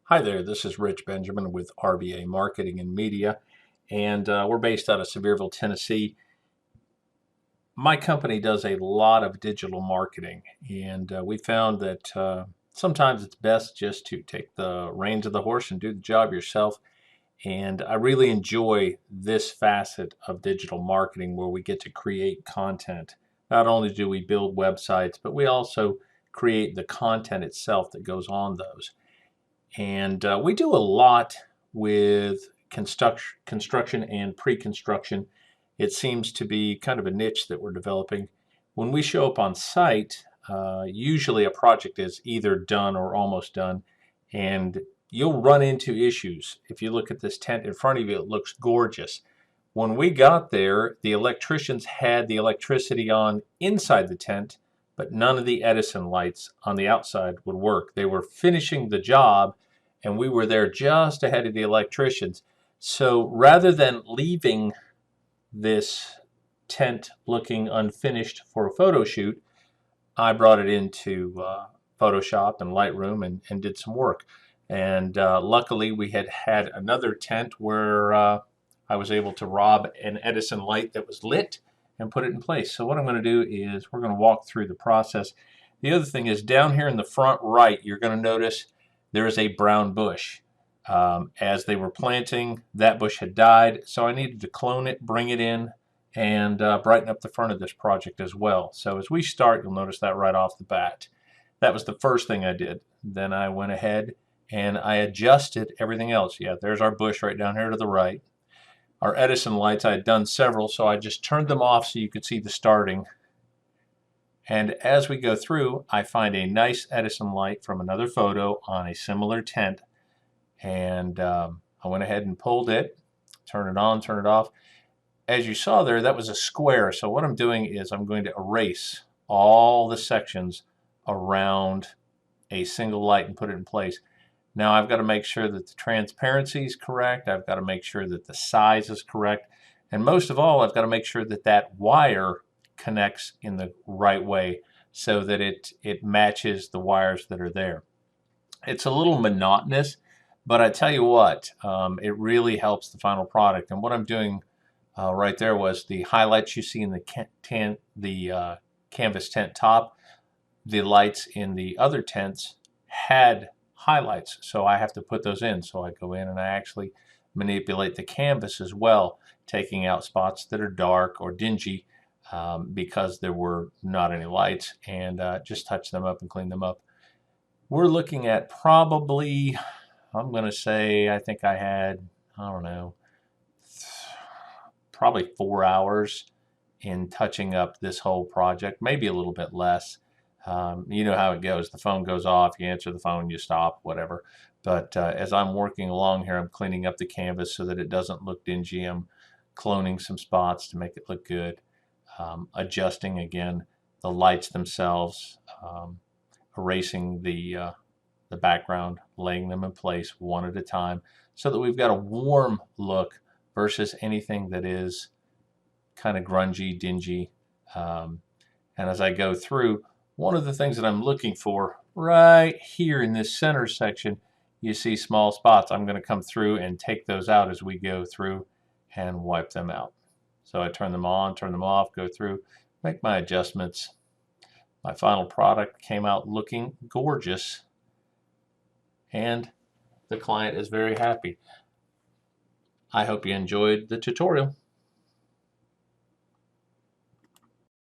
Hi there, this is Rich Benjamin with RBA Marketing and Media, and we're based out of Sevierville, Tennessee. My company does a lot of digital marketing, and we found that sometimes it's best just to take the reins of the horse and do the job yourself. And I really enjoy this facet of digital marketing where we get to create content. Not only do we build websites, but we also create the content itself that goes on those. And we do a lot with construction and pre-construction. It seems to be kind of a niche that we're developing. When we show up on site, usually a project is either done or almost done, and you'll run into issues. If you look at this tent in front of you, it looks gorgeous. When we got there, the electricians had the electricity on inside the tent, but none of the Edison lights on the outside would work. They were finishing the job, and we were there just ahead of the electricians. So rather than leaving this tent looking unfinished for a photo shoot, I brought it into Photoshop and Lightroom and did some work. And luckily, we had another tent where I was able to rob an Edison light that was lit and put it in place. So what I'm going to do is we're going to walk through the process. The other thing is down here in the front right, you're going to notice there is a brown bush. As they were planting, that bush had died, so I needed to clone it, bring it in, and brighten up the front of this project as well. So as we start, you'll notice that right off the bat. That was the first thing I did. Then I went ahead and I adjusted everything else. Yeah, there's our bush right down here to the right. Our Edison lights, I had done several, so I just turned them off so you could see the starting. And as we go through, I find a nice Edison light from another photo on a similar tent. And I went ahead and pulled it, turn it on, turn it off. As you saw there, that was a square. So what I'm doing is I'm going to erase all the sections around a single light and put it in place. Now I've got to make sure that the transparency is correct. I've got to make sure that the size is correct. And most of all, I've got to make sure that that wire connects in the right way so that it matches the wires that are there. It's a little monotonous, but I tell you what, it really helps the final product. And what I'm doing right there was the highlights you see in the canvas tent top. The lights in the other tents had highlights, so I have to put those in. So I go in and I actually manipulate the canvas as well, taking out spots that are dark or dingy because there were not any lights, and just touch them up and clean them up. We're looking at probably, I'm going to say, I think I had, I don't know, probably 4 hours in touching up this whole project, maybe a little bit less. You know how it goes. The phone goes off, you answer the phone, you stop, whatever. But as I'm working along here, I'm cleaning up the canvas so that it doesn't look dingy. I'm cloning some spots to make it look good. Adjusting, again, the lights themselves, erasing the background, laying them in place one at a time so that we've got a warm look versus anything that is kind of grungy, dingy. And as I go through, one of the things that I'm looking for right here in this center section, you see small spots. I'm going to come through and take those out as we go through and wipe them out. So I turn them on, turn them off, go through, make my adjustments. My final product came out looking gorgeous, and the client is very happy. I hope you enjoyed the tutorial.